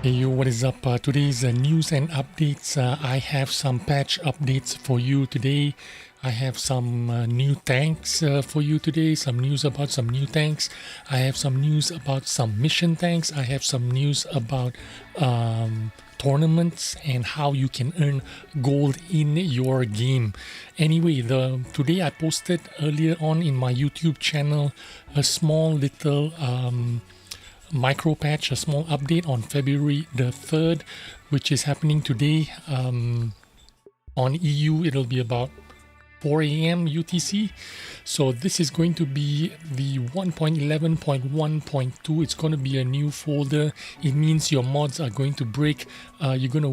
Hey yo, what is up? Today's news and updates. I have some patch updates for you today. I have some new tanks for you today, some news about some new tanks. I have some news about some mission tanks. I have some news about tournaments and how you can earn gold in your game. Anyway, today I posted earlier on in my YouTube channel a small little micro patch, a small update on February the 3rd, which is happening today. On EU, it'll be about 4 a.m. UTC. So this is going to be the 1.11.1.2. It's going to be a new folder. It means your mods are going to break. You're going to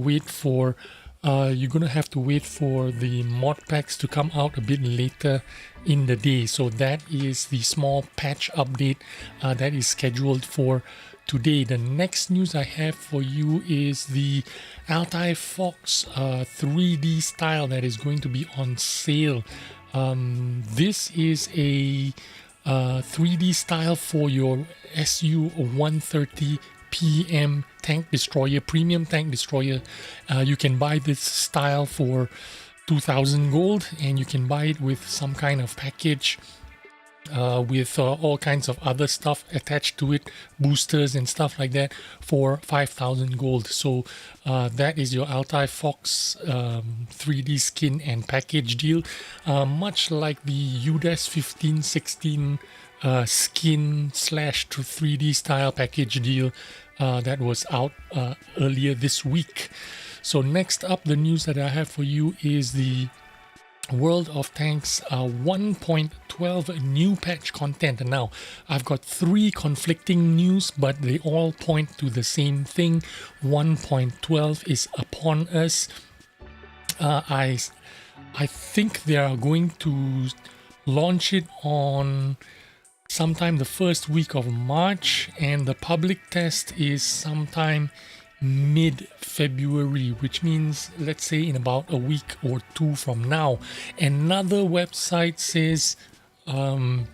have to wait for the mod packs to come out a bit later in the day. So that is the small patch update that is scheduled for today. The next news I have for you is the Altai Fox 3D style that is going to be on sale. This is a 3D style for your SU-130 PM tank destroyer, premium tank destroyer. You can buy this style for 2,000 gold, and you can buy it with some kind of package with all kinds of other stuff attached to it, boosters and stuff like that, for 5,000 gold. So that is your Altai Fox 3D skin and package deal, much like the UDES 1516 skin / 3D style package deal that was out earlier this week. So next up, the news that I have for you is the World of Tanks 1.12 new patch content. And now I've got 3 conflicting news, but they all point to the same thing. 1.12 is upon us. I think they are going to launch it on sometime the first week of March, and the public test is sometime mid-February, which means, let's say, in about a week or 2 from now. Another website says the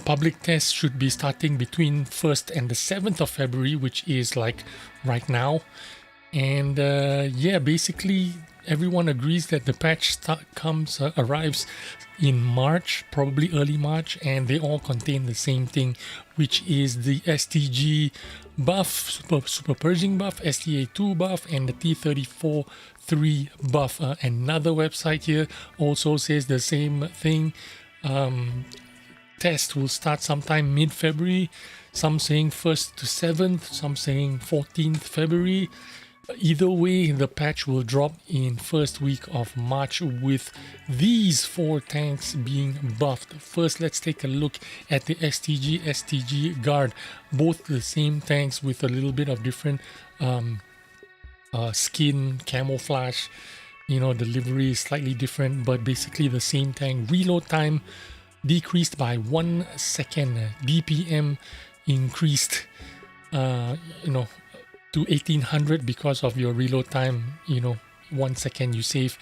public test should be starting between 1st and the 7th of February, which is like right now. And yeah, basically everyone agrees that the patch arrives in March, probably early March, and they all contain the same thing, which is the Stg buff, super purging buff, STA2 buff, and the T34 Iii buff. Another website here also says the same thing. Test will start sometime mid-February, some saying 1st to 7th, some saying 14th February. Either way, the patch will drop in first week of March with these 4 tanks being buffed. First, let's take a look at the Stg Guard. Both the same tanks with a little bit of different skin, camouflage, delivery is slightly different, but basically the same tank. Reload time decreased by 1 second. DPM increased, to 1800 because of your reload time. 1 second you save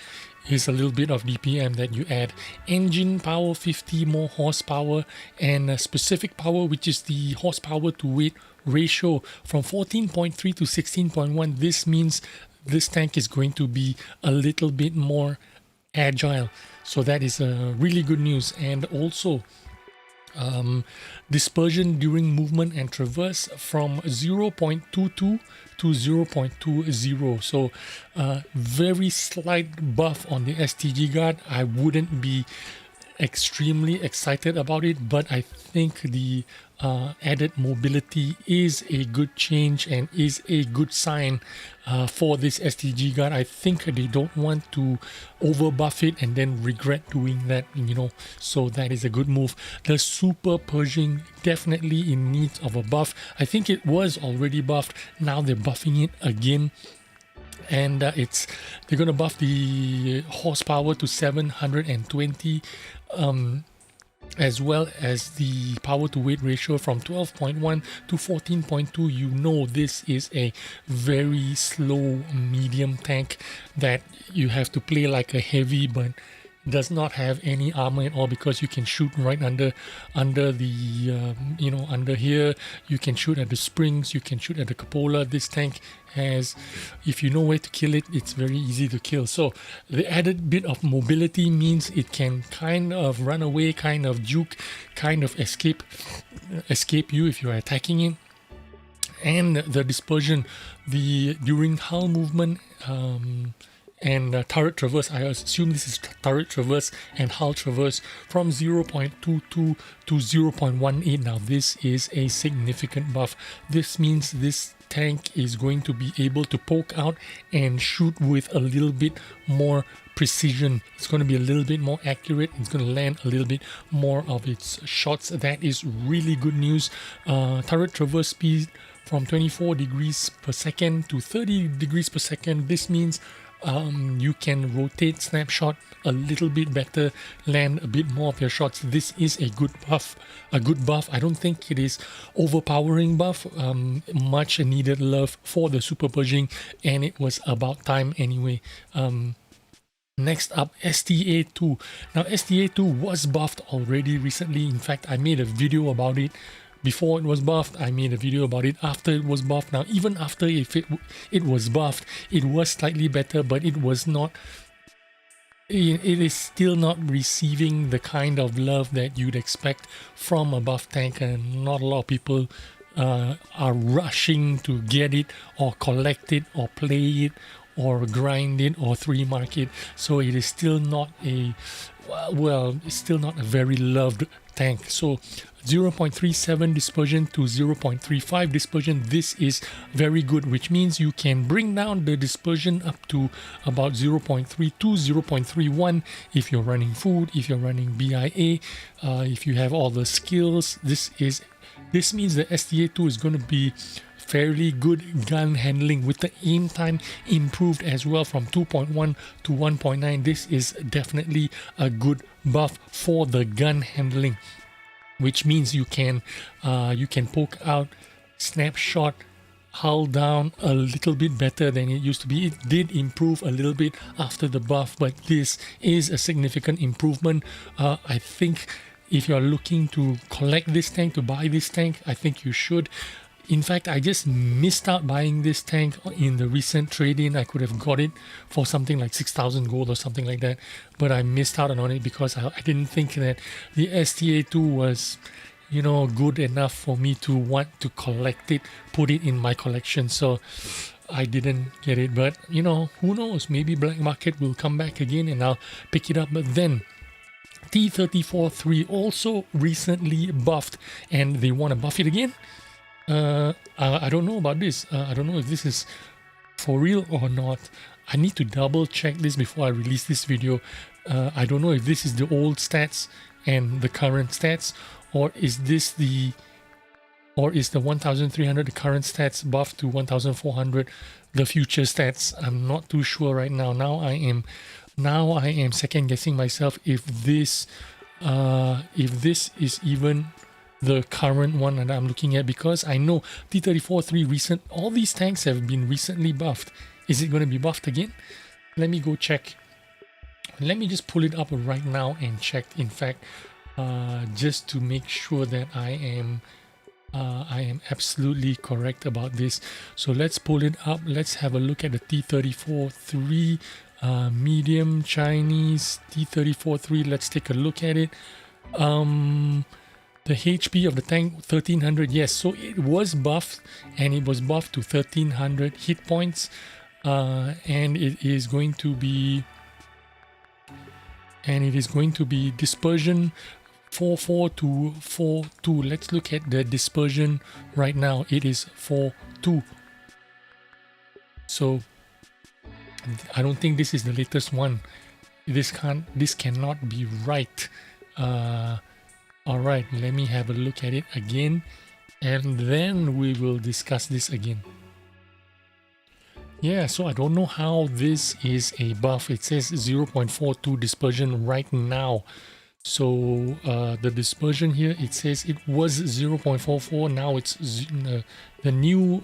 is a little bit of DPM that you add. Engine power 50 more horsepower, and specific power, which is the horsepower to weight ratio, from 14.3 to 16.1. This means this tank is going to be a little bit more agile, so that is really good news. And also dispersion during movement and traverse from 0.22 to 0.20. So very slight buff on the Stg Guard. I wouldn't be extremely excited about it, but I think the added mobility is a good change and is a good sign for this Stg Guard. I think they don't want to over buff it and then regret doing that, so that is a good move. The super purging definitely in need of a buff. I think it was already buffed, now they're buffing it again. And they're going to buff the horsepower to 720, as well as the power to weight ratio from 12.1 to 14.2. This is a very slow medium tank that you have to play like a heavy, but does not have any armor at all, because you can shoot right under the you know, under here. You can shoot at the springs, you can shoot at the cupola. This tank has, if you know where to kill it, it's very easy to kill. So the added bit of mobility means it can kind of run away, kind of juke, kind of escape you if you're attacking it. And the dispersion, during hull movement and turret traverse, I assume this is turret traverse and hull traverse, from 0.22 to 0.18. Now this is a significant buff. This means this tank is going to be able to poke out and shoot with a little bit more precision. It's going to be a little bit more accurate. It's going to land a little bit more of its shots. That is really good news. Turret traverse speed from 24 degrees per second to 30 degrees per second. This means you can rotate snapshot a little bit better, land a bit more of your shots. This is a good buff. I don't think it is overpowering buff. Much needed love for the super purging, and it was about time anyway. Next up, STA2. Now STA2 was buffed already recently. In fact, I made a video about it before it was buffed. I made a video about it after it was buffed. Now, even after it was buffed, it was slightly better, but it was not. It is still not receiving the kind of love that you'd expect from a buff tank, and not a lot of people are rushing to get it or collect it or play it or grind it or 3 mark it. So it is still not a, well, it's still not a very loved tank. So 0.37 dispersion to 0.35 dispersion, this is very good, which means you can bring down the dispersion up to about 0.32, 0.31 if you're running food, if you're running BIA, if you have all the skills. This means the STA2 is going to be fairly good gun handling, with the aim time improved as well from 2.1 to 1.9. This is definitely a good buff for the gun handling, which means you can poke out, snapshot, hull down a little bit better than it used to be. It did improve a little bit after the buff, but this is a significant improvement. I think if you're looking to collect this tank, to buy this tank, I think you should. In fact, I just missed out buying this tank in the recent trade-in. I could have got it for something like 6,000 gold or something like that, but I missed out on it because I didn't think that the STA2 was, you know, good enough for me to want to collect it, put it in my collection. So I didn't get it, but you know, who knows? Maybe black market will come back again and I'll pick it up. But then T34 Iii also recently buffed, and they want to buff it again. I don't know about this. I don't know if this is for real or not. I need to double check this before I release this video. I don't know if this is the old stats and the current stats, or is the 1300 the current stats buffed to 1400 the future stats. I'm not too sure right now. Now I am second guessing myself if this is even the current one that I'm looking at, because I know T34 Iii all these tanks have been recently buffed. Is it going to be buffed again? Let me go check. Let me just pull it up right now and check, in fact, just to make sure that I am absolutely correct about this. So let's pull it up. Let's have a look at the T34 Iii medium Chinese T34 Iii. Let's take a look at it. The HP of the tank 1300, yes, so it was buffed, and it was buffed to 1300 hit points, and it is going to be dispersion 44 to 42. Let's look at the dispersion right now. It is 42. So I don't think this is the latest one. This cannot be right. Alright, let me have a look at it again, and then we will discuss this again. Yeah, so I don't know how this is a buff. It says 0.42 dispersion right now. So the dispersion here, it says it was 0.44. Now it's the new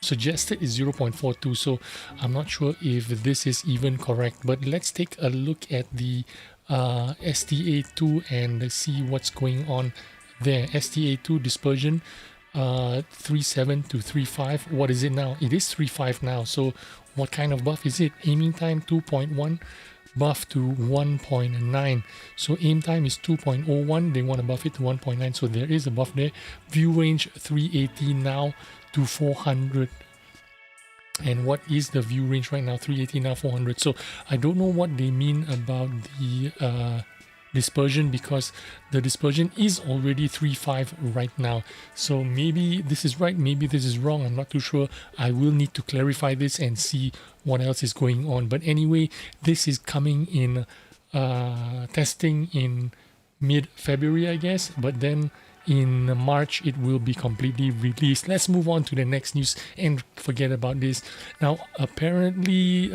suggested is 0.42. So I'm not sure if this is even correct, but let's take a look at the STA2 and see what's going on there. STA2 dispersion 3.7 to 3.5. What is it now? It is 3.5 now. So what kind of buff is it? Aiming time 2.1, buff to 1.9. So aim time is 2.01. They want to buff it to 1.9. So there is a buff there. View range 380 now to 400. And what is the view range right now? 380 now, 400. So I don't know what they mean about the dispersion, because the dispersion is already 3.5 right now. So maybe this is right, maybe this is wrong. I'm not too sure. I will need to clarify this and see what else is going on. But anyway, this is coming in testing in mid-February, I guess. But then in March it will be completely released. Let's move on to the next news and forget about this. Now apparently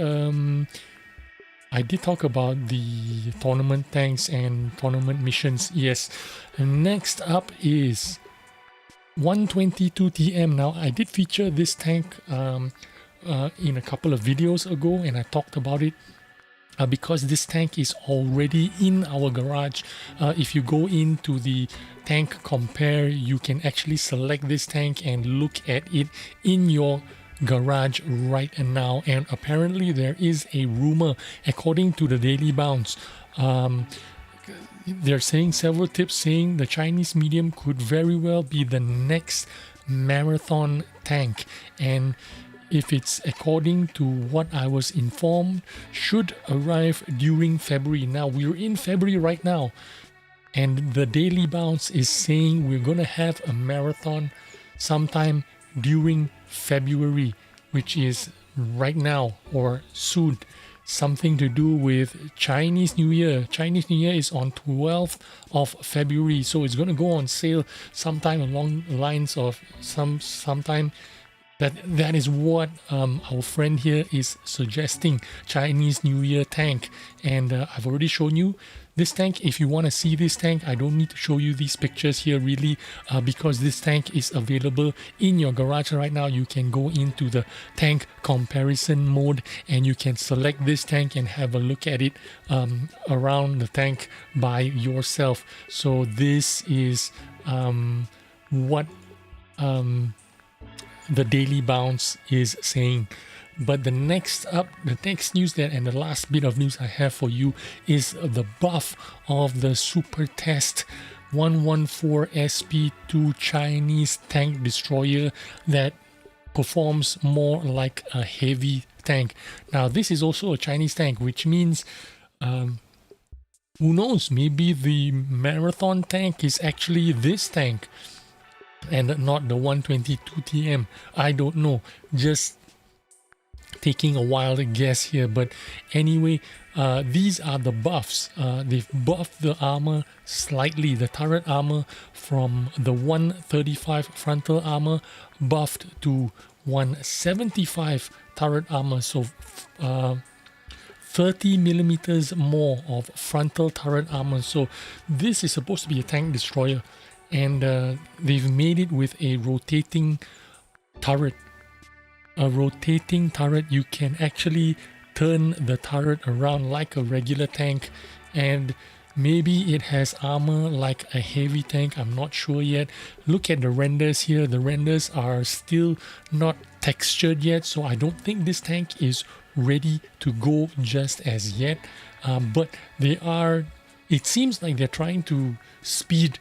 I did talk about the tournament tanks and tournament missions. Yes. And next up is 122 TM. Now I did feature this tank in a couple of videos ago, and I talked about it because this tank is already in our garage. If you go into the tank compare, you can actually select this tank and look at it in your garage right now. And apparently there is a rumor, according to the Daily Bounce, they're saying several tips saying the Chinese medium could very well be the next marathon tank, and if it's according to what I was informed, should arrive during February. Now we're in February right now, and the Daily Bounce is saying we're gonna have a marathon sometime during February, which is right now or soon. Something to do with Chinese New Year. Chinese New Year is on 12th of February, so it's going to go on sale sometime along the lines of sometime. That is what our friend here is suggesting. Chinese New Year tank, and I've already shown you this tank. If you want to see this tank, I don't need to show you these pictures here really, because this tank is available in your garage right now. You can go into the tank comparison mode and you can select this tank and have a look at it around the tank by yourself. So this is what the Daily Bounce is saying. But the next news there, and the last bit of news I have for you, is the buff of the Super Test 114 SP2 Chinese tank destroyer that performs more like a heavy tank. Now this is also a Chinese tank, which means who knows, maybe the marathon tank is actually this tank and not the 122 TM. I don't know, just taking a wild guess here. But anyway, these are the buffs. They've buffed the armor slightly, the turret armor from the 135 frontal armor buffed to 175 turret armor, so 30 millimeters more of frontal turret armor. So this is supposed to be a tank destroyer, and they've made it with a rotating turret. A rotating turret, you can actually turn the turret around like a regular tank, and maybe it has armor like a heavy tank. I'm not sure yet. Look at the renders here. The renders are still not textured yet, so I don't think this tank is ready to go just as yet. But they are, it seems like they're trying to speed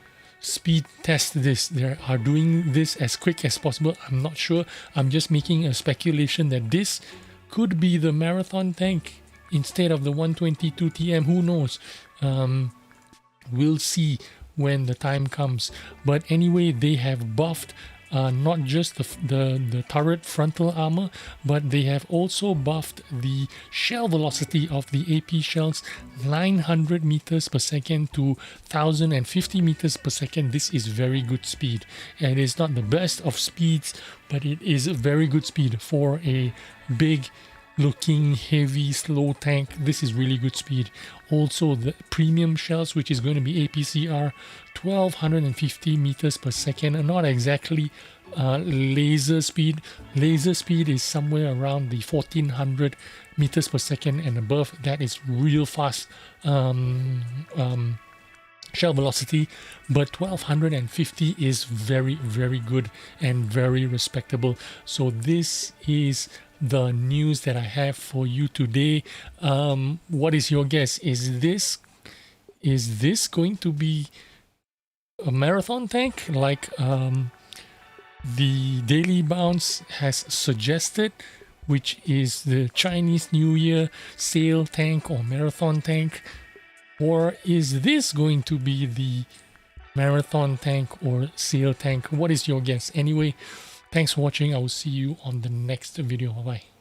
test this. They are doing this as quick as possible. I'm not sure. I'm just making a speculation that this could be the marathon tank instead of the 122 TM. Who knows? We'll see when the time comes. But anyway, they have buffed not just the turret frontal armor, but they have also buffed the shell velocity of the AP shells, 900 meters per second to 1050 meters per second. This is very good speed, and it's not the best of speeds, but it is a very good speed for a big looking heavy slow tank. This is really good speed. Also the premium shells, which is going to be APCR 1250 meters per second, and not exactly laser speed. Laser speed is somewhere around the 1400 meters per second and above. That is real fast shell velocity, but 1250 is very, very good and very respectable. So this is the news that I have for you today. What is your guess? Is this going to be a marathon tank like the Daily Bounce has suggested, which is the Chinese New Year sale tank or marathon tank? Or is this going to be the marathon tank or sale tank? What is your guess? Anyway, thanks for watching. I will see you on the next video. Bye-bye.